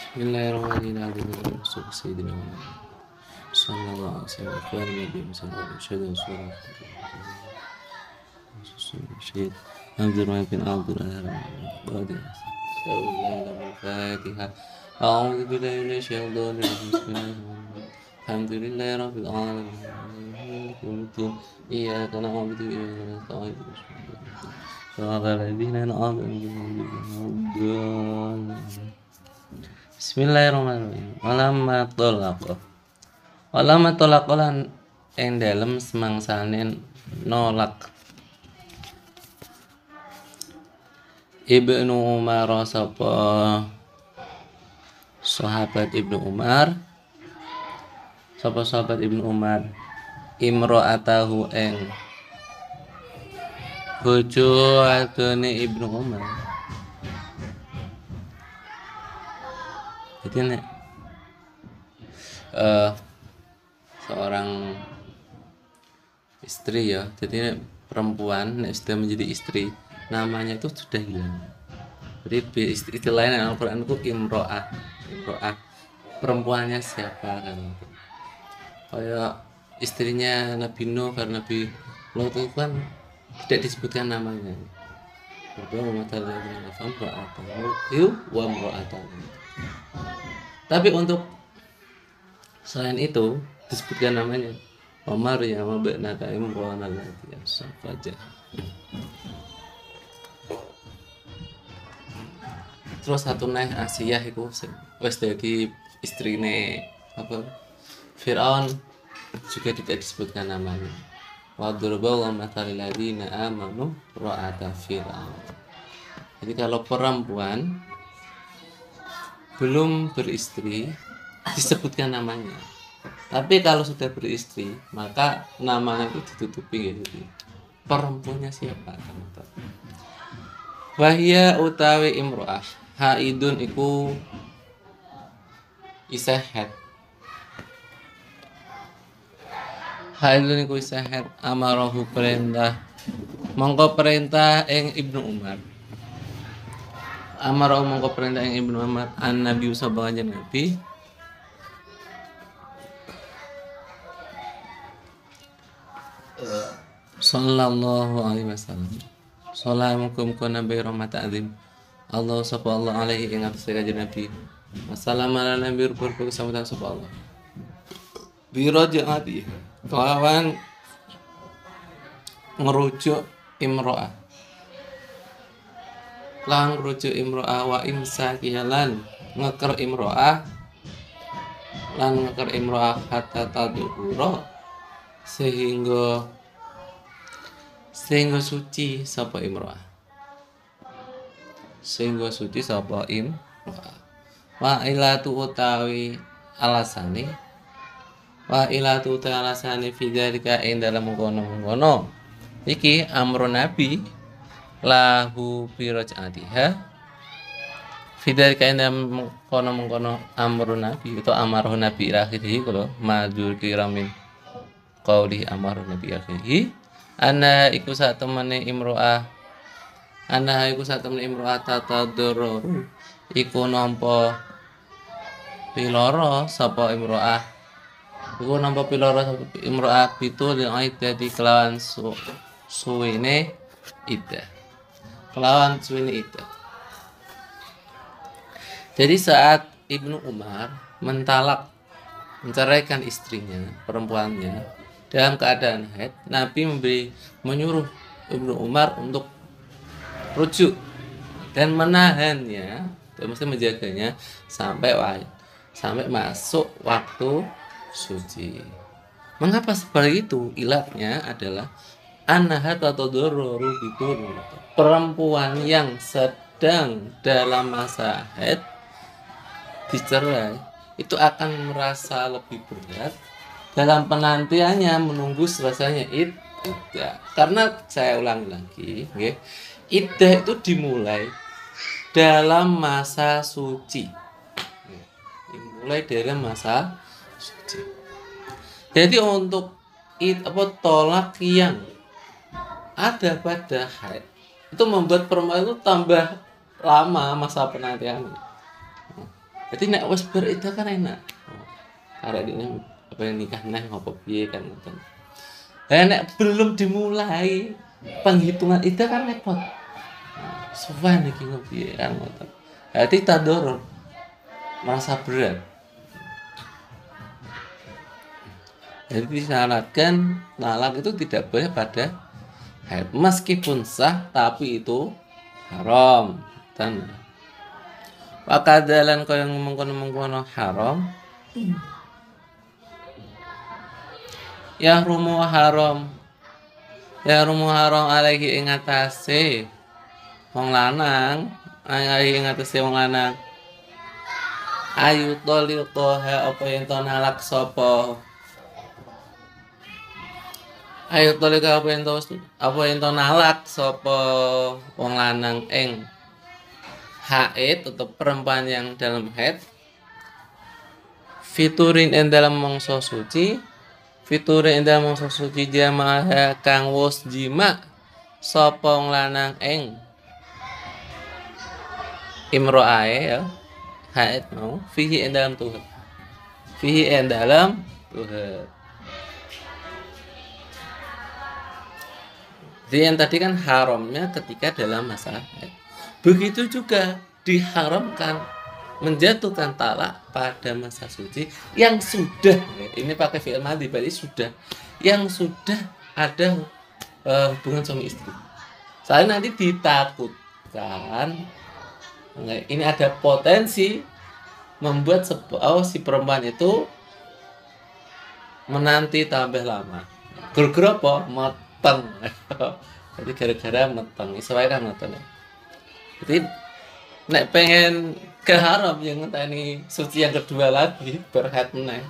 Bismillahirrahmanirrahim. Sayyidina Muhammad sallallahu alaihi wasallam. Ikhwan Nabi sallallahu alaihi wasallam. Syed Abdurrahman bin Abdul Qadir. Al-Fatiha. A'udzu billahi minasy syaithanir rajim. Bismillahirrahmanirrahim. Alhamdulillahi rabbil alamin. Yaumiddin. Iyyaka na'budu wa iyyaka nasta'in. Shiratal ladzina an'amta alaihim. Bismillahirrahmanirrahim. Walamma tolaqolan ing dalem semangsane nolak Ibnu Umar sapa sahabat Ibnu Umar imro'atahu ing bojo adone Ibnu Umar. Jadi nek seorang istri ya, jadi nek perempuan nek sudah menjadi istri namanya itu sudah hilang. Jadi istilahnya Al-Quran itu imro'ah, perempuannya siapa kan? Kayak istrinya Nabi Nuh, karena Nabi Nuh itu kan tidak disebutkan namanya. Tapi untuk selain itu disebutkan namanya Omar ya mabnata Imran allati asfaja. Terus satu nih Asiyah iku wis dadi istrine apa Firaun juga tidak disebutkan namanya. Wa darballahu mathalil ladzina amanu ra'ata Firaun. Jadi kalau perempuan belum beristri disebutkan namanya. Tapi kalau sudah beristri maka namanya itu ditutupi gitu. Perempuannya siapa? Wahia utawi imro'ah haidun iku isahat. Haidun iku isahat amarahu perintah. Mongko perintah ing Ibnu Umar. Amarahu mongko perintah ing Ibnu Umar an Nabi sallallahu alaihi Nabi sallallahu alaihi wasallam. Assalamualaikum Nabi rahmat azim. Allah sapa Allah alaihi ing atas kanjeng Nabi. Wassalamu Nabi berkumpul sampeyan sapa Allah. Birajaati kelawan ngerujuk imro'ah. Lang ngerujuk imro'ah wa imsakilan ngeker imro'ah lan ngeker imro'ah hatta tadhura sehingga suci sapa imro'ah. Sehingga suci sapa imro'ah. Wa ilatu utawi alasane fidzalika ing dalam mengkono iki amrun nabi lahu birajatiha fidzalika ing dalam mengkono amrun nabi itu amarah nabi akhirih kalau madur kiramin qauli amarah nabi akhirih ana iku sak temene imro'ah tatadurru iku nampa piloro sapa imro'ah pitu lil dadi kelawan suwene iddah. Jadi saat Ibnu Umar menceraikan istrinya, perempuannya dalam keadaan haid, Nabi menyuruh Ibnu Umar untuk rujuk dan menahannya, mesti menjaganya sampai masuk waktu suci. Mengapa seperti itu? Ilatnya adalah anahat atau dororo bitur. Perempuan yang sedang dalam masa haid dicerai itu akan merasa lebih berat dalam penantiannya menunggu selesainya iddah. Karena saya ulangi lagi, okay? Iddah itu dimulai dalam masa suci. Dimulai dari masa suci. Jadi untuk tolak yang ada pada haid itu membuat perempuan itu tambah lama masa penantiannya. Jadi nek wis beriddah kan enak. Arek ini apa yang nikah neh ngopo piye kan ngoten. Lah nek belum dimulai penghitungan iddah kan repot. Suwan iki ngopi kan ngoten. Jadi tadorur merasa berat. Jadi disyaratkan talak itu tidak boleh pada haid meskipun sah tapi itu haram. Dan wakadalan kau yang mengkono haram. Ya rumu haram alaihi ing atase wong lanang alaihi ing atase wong lanang ayu toliqoha apa yang to nalak sapa ayu toliqoha apa yang to nalak sapa wong lanang ing haid atau perempuan yang dalam haid fiturin ing dalam mangsa suci fiturin ing dalam mangsa suci jamaah kang wis jima sapa wong lanang ing imro'ae ya haid mau fihi ing dalam tuhur fihi ing dalam tuhur. Jadi yang tadi kan haramnya ketika dalam masa haid. Begitu juga diharamkan menjatuhkan talak pada masa suci yang sudah ini pakai fi'il madhi berarti sudah yang sudah ada hubungan suami istri. Soalnya nanti ditakutkan ini ada potensi membuat si perempuan itu menanti tambah lama. Gara-gara apa? Meteng. Jadi gara-gara meteng. Iso wae kan meteng. Jadi nek pengen ke haram yang ngenteni suci yang kedua lagi berhaid meneh.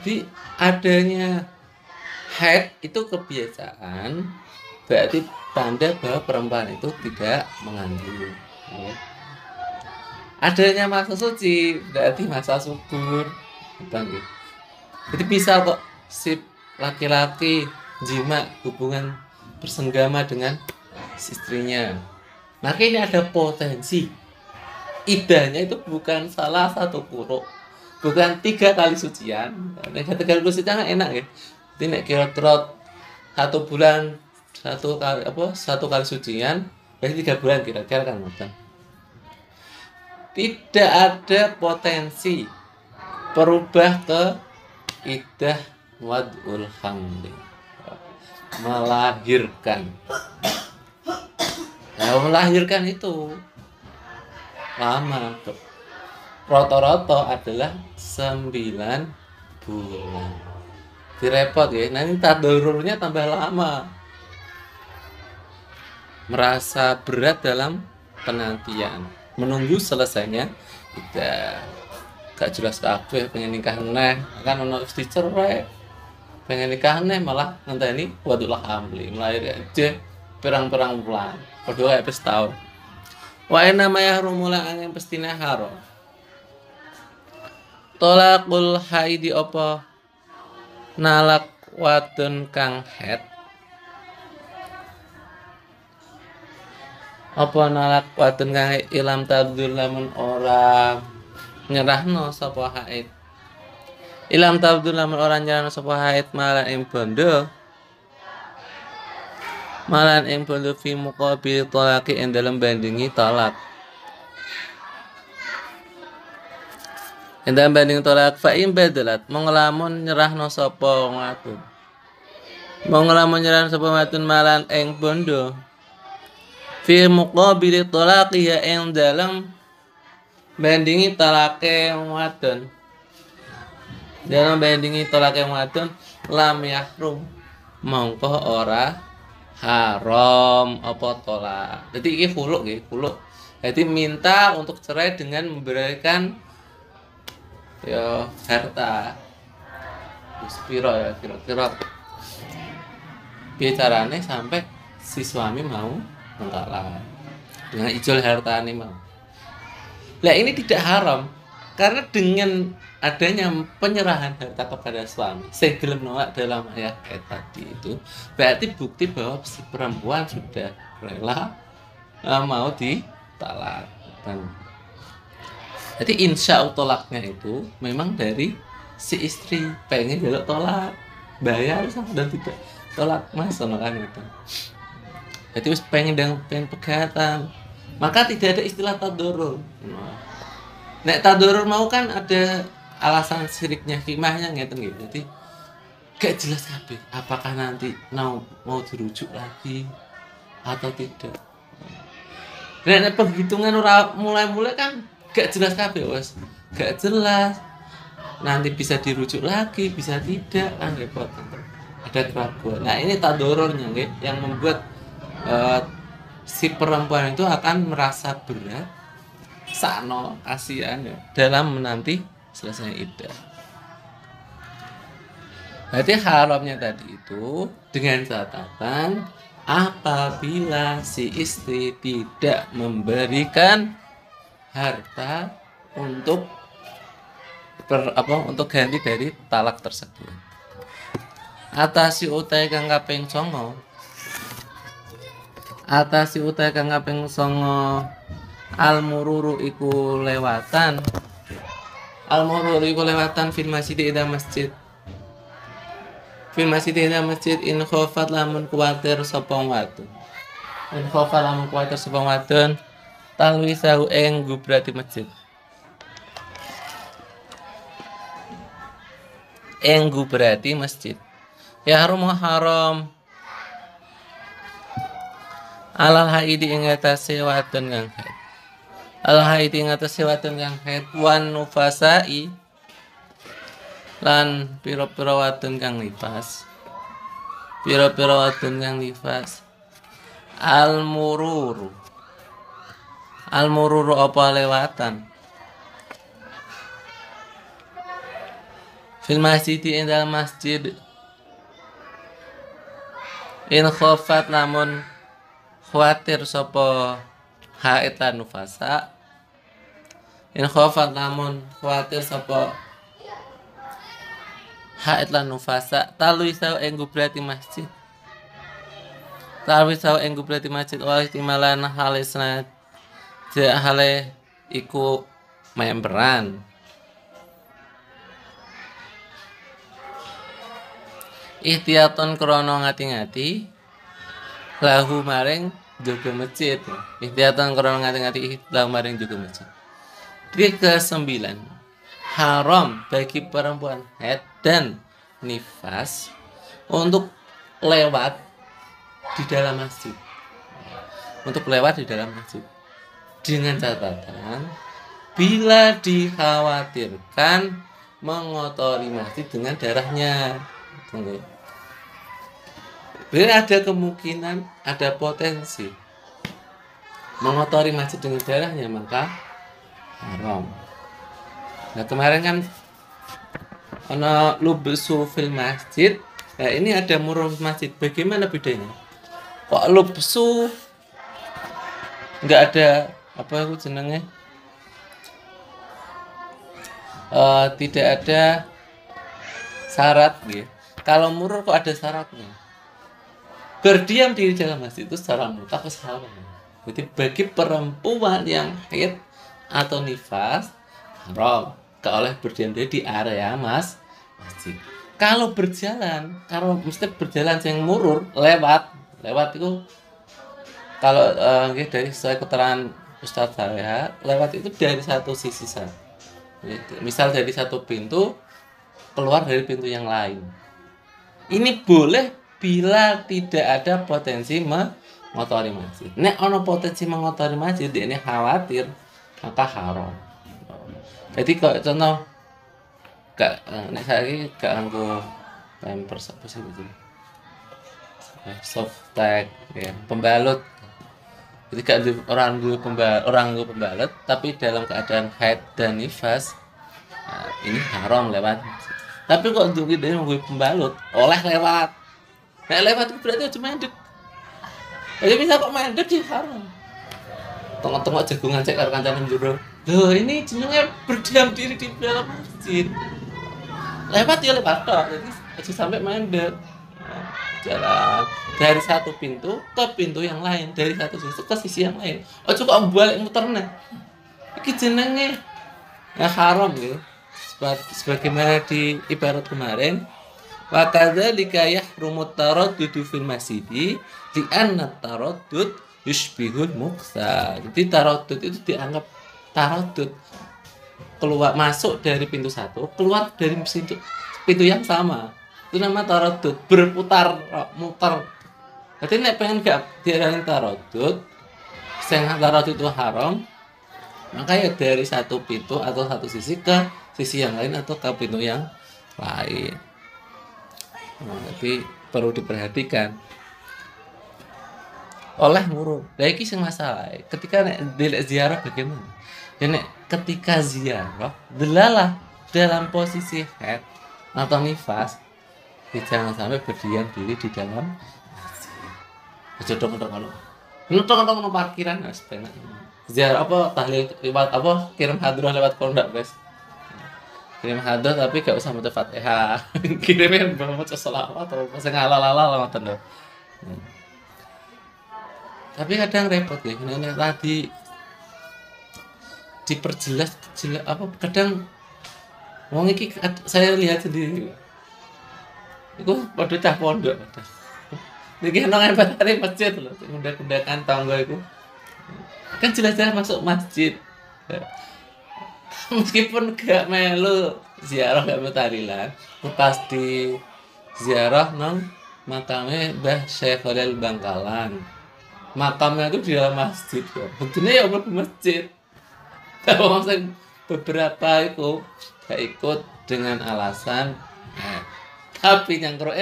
Jadi adanya haid itu kebiasaan berarti tanda bahwa perempuan itu tidak mengandung. Ya. Adanya masa suci berarti masa subur. Jadi bisa kok si laki-laki jima hubungan bersenggama dengan istrinya. Maka ini ada potensi iddahnya itu bukan salah satu kuruk, bukan 3 kali sucian. Nek 3 kali sucian kan enak ya. Jadi nek kira-kira 1 bulan 1 kali sucian, berarti 3 bulan kira-kira kan ngoten. Tidak ada potensi berubah ke iddah wad'ul hamli, melahirkan. Nah, melahirkan itu lama tuh. Rata-rata adalah 9 bulan. Direpot ya, nanti tadururnya tambah lama. Merasa berat dalam penantian, menunggu selesainya tidak gak jelas kabeh pengen nikah neh, kan ono istri cerai. Pengen nikah neh malah ngenteni wadul hamli, melahirkan aja perang-perang bulan. Padha kayak wis taun. Wa inna ma yahrumula angin pestina haram. Tolakul haidi apa nalak wadon kang haid. Apa nalak wadon kang haid ilam tabdul lamun ora nyerahno sapa haid. Ilam tabdul lamun ora nyerahno sapa haid malah ing bondo. Malan ing bondo fi muqabil talaqi ing dalam bandingi talak. Ing dalam banding talak fa in badalat monglamun nyerahno sapa wadon. Monglamun nyerahno sapa wadon malan ing bondo. Fi muqabil talaqi ya ing dalam bandingi talake wadon. Dalam bandingi talake wadon lam yahrum mongko ora haram apa tolak. Jadi ini khuluk nggih, khuluk. Jadi minta untuk cerai dengan memberikan ya harta. Spiro ya kira-kira. Bicarane sampai si suami mau mentalak. Dengan ijol hartane mau. Lah ini tidak haram karena dengan adanya penyerahan harta kepada suami saya gelem nolak dalam ayat tadi itu berarti bukti bahwa si perempuan sudah rela mau ditalak. Jadi insya tolaknya itu memang dari si istri pengen jaluk tolak, bayar sama dan tidak tolak mas kan itu. Jadi wis pengen pegatan, maka tidak ada istilah tadorur. Nek tadorur mau kan ada alasan siriknya hikmahnya ngeten gitu. Jadi gak jelas kabeh apakah nanti mau dirujuk lagi atau tidak. Nek penghitungan mulai kan gak jelas kabeh wes, gak jelas. Nanti bisa dirujuk lagi, bisa tidak, kan repot. Ada keraguan. Nah ini tadorornya yang membuat si perempuan itu akan merasa berat, sakno, kasihan ya, dalam menanti selesai iddah. Berarti haramnya tadi itu dengan catatan apabila si istri tidak memberikan harta untuk ganti dari talak tersebut. Atasi utai kang kaping 9. Atasi utai kang kaping 9 al-mururu iku lewatan. Al-mururu iku lewatan fil masjid ida masjid. Fil masjid ida masjid in khofat lamun kuwatir sapa wadon. In khofat lamun kuwatir sapa wadon talwisahu ing gubrati masjid. Enggu berarti masjid. Ya haram alal haidi ing atase wadon kang haid. Al haidi ing atase wadon kang haid wan nufasai lan pira-pira wadon kang nifas. Pira-pira wadon kang nifas. Al mururu apa lewatan? Fil masjid ing dalam masjid in khofat lamun khawatir sapa haid lan nufasa. In khofat lamun khawatir sapa haid lan nufasa taluisa ing gubrati masjid. Taluisa ing gubrati masjid wa ihtimalan halisna hale iku memberan. Ihtiyaton krono ngati-ngati lahu maring jaga masjid. Ihtiyaton krono ngati-ngati lahu maring jaga masjid. Ke-9 haram bagi perempuan haid dan nifas untuk lewat di dalam masjid. Untuk lewat di dalam masjid dengan catatan bila dikhawatirkan mengotori masjid dengan darahnya. Bila ada kemungkinan, ada potensi mengotori masjid dengan darahnya, maka haram. Nah kemarin kan ana lubsu fil masjid. Nah ini ada murur masjid. Bagaimana bedanya? Kok lubsu nggak ada apa itu jenenge? Tidak ada syarat gitu. Kalau murur kok ada syaratnya. Berdiam di dalam masjid itu secara mutlak haram. Jadi bagi perempuan yang haid atau nifas haram kalau berdiam di area masjid. Kalau mesti berjalan yang murur lewat itu kalau dari sesuai keterangan Ustadz saya lewat itu dari satu sisi saja. Misal dari satu pintu keluar dari pintu yang lain. Ini boleh bila tidak ada potensi mengotori masjid. Nek ono potensi mengotori masjid, ini khawatir, maka haram. Jadi kalau contoh nek saiki gak nganggo pampers apa sih itu? Soft tag ya, pembalut. Jadi orang nganggo pembalut tapi dalam keadaan haid dan nifas, nah, ini haram lewat. Tapi kok untuk dia nunggu pembalut oleh lewat. Nah lewat itu berarti cuma mandek. Jadi bisa kok mandek sih haram. Tengok-tengok jagungan cek karo kancane njero. Loh ini jenenge berdiam diri di dalam masjid. Lewat ya lewat tok. Jadi aja sampai mandek. Jalan dari satu pintu ke pintu yang lain, dari satu sisi ke sisi yang lain. Oh kok balik muter neh. Iki jenenge haram ya. Sebagaimana di ibarat kemarin, wa kadzalika yahrumut taraddudu fil masjidi li anna taraddud yushbihul muqsa. Jadi taraddud itu dianggap taraddud keluar masuk dari pintu satu, keluar dari pintu yang sama. Itu nama taraddud, berputar mutar. Jadi nek pengen gak diarani taraddud, sing taraddud itu haram, maka ya dari satu pintu atau satu sisi ke sisi yang lain atau ke pintu yang lain. Nah, jadi perlu diperhatikan oleh murur. Lah iki sing masalah. Ketika nek delek ziarah bagaimana? Ya nek ketika ziarah delalah dalam posisi head atau nifas, jangan sampai berdiam diri di dalam masjid. Nonton parkiran wis penak. Ziarah apa tahlil lewat apa kirim hadrah lewat kondak, guys. Kirim hadrah tapi gak usah maca Fatihah. Kirimin maca selawat atau sing ala-ala ngoten lho. Tapi kadang repot ya, ini tadi diperjelas apa kadang wong iki saya lihat sendiri. Iku padha cah pondok. Niki nang empatane masjid lho, undak-undakan tangga iku. Kan jelas-jelas masuk masjid. Meskipun gak melu ziarah gak melu tahlilan, pasti ziarah nang makame Mbah Syekh Khalil Bangkalan. Makamnya itu di dalam masjid ya. Buktinya ya mlebu masjid. Kalau maksud beberapa itu gak ikut dengan alasan tapi yang kro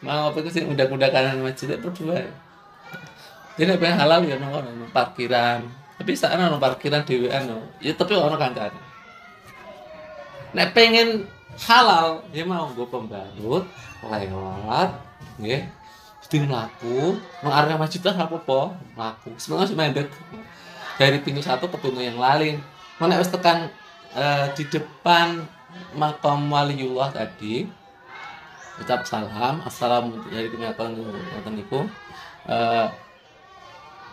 mau apa itu sih undak-undakan masjid berdua. Jadi pengen halal ya nang parkiran. Tapi saat nang parkiran dhewean ya tapi ono kancane. Nek pengen halal ya mau nggo pembarut lewat nggih. Mesti mlaku nang area masjid lah apa-apa, mlaku. Sebenarnya mendek dari pintu satu ke pintu yang lain. Nek wis tekan di depan makam waliullah tadi ucap salam, assalamu dari kenyataan ngoten niku.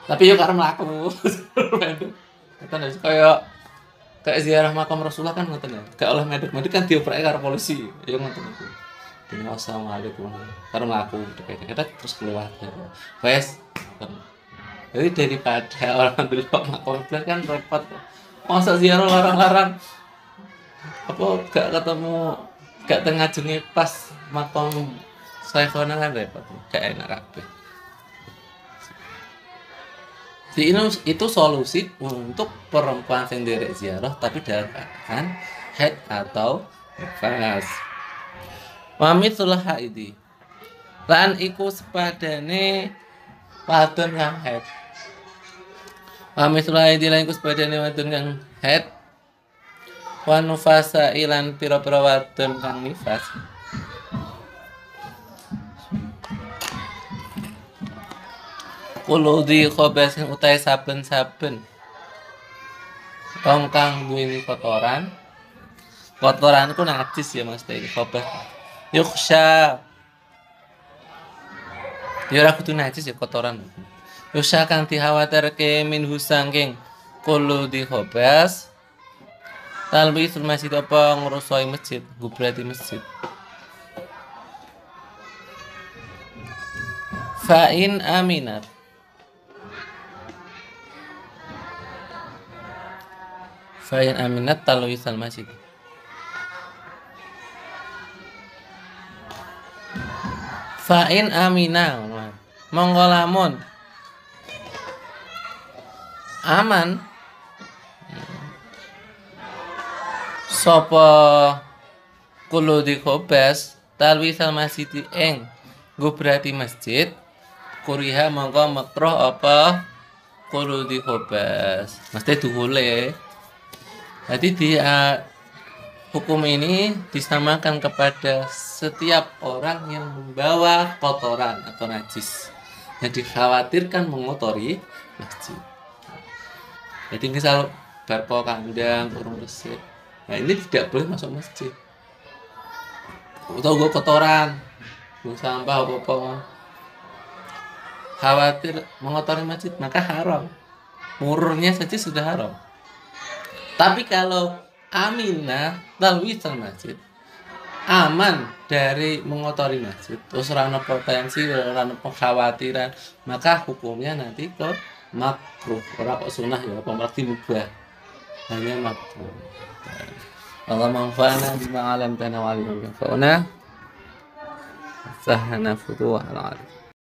Tapi yo karena mlaku. Ngoten kayak ziarah makam Rasulullah kan ngoten ya. Gak oleh medek-medek kan dioprek karo polisi. Ya ngoten niku. Assalamualaikum. Karena mlaku deket terus keluar. Wes. Jadi daripada orang dulu makam kan repot. Masa ziarah larang-larang apa gak ketemu gak tengah jenenge pas makam Syekhona kan repot. Gak enak kabeh. Jadi itu solusi untuk perempuan yang derek ziarah tapi dalam keadaan haid atau nifas. Wa mitsul haidi. Lan iku sepadane wadon kang haid. Wa mitsul haidi lan iku sepadane wadon kang haid. Wa nufasa ilan pira-pira wadon kang nifas. Kulo di khobes yang utai saben-saben wong kang duweni kotoran ku najis ya Mas iki khobes yuksha ya ora kudu najis ya kotoran yuksha kang dikhawatirke min husangking kulo di khobes talbi masjid apa ngrusoi masjid gubrati masjid fa'in aminat Fa'in aminat talwisal masjid. Fa'in amina monggo lamun aman sapa kulo di khobes talwisal masjid ing gubrati masjid kuriha monggo makruh apa kulo di khobes mesti dihule. Jadi di hukum ini disamakan kepada setiap orang yang membawa kotoran atau najis yang dikhawatirkan mengotori masjid. Jadi misal barpo kandang urung resik, nah ini tidak boleh masuk masjid. Atau gue kotoran, gue sampah apa-apa, khawatir mengotori masjid maka haram. Mururnya saja sudah haram. Tapi kalau amina talwisal masjid, aman dari mengotori masjid, terus ora ana potensi, ora ana kekhawatiran, maka hukumnya nanti ke makruh, ora kok sunah ya, apa berarti mubah, hanya makruh. Allah manfa'na bima 'allamtana wa 'allimna yanfa'una sahana futuhal 'alim.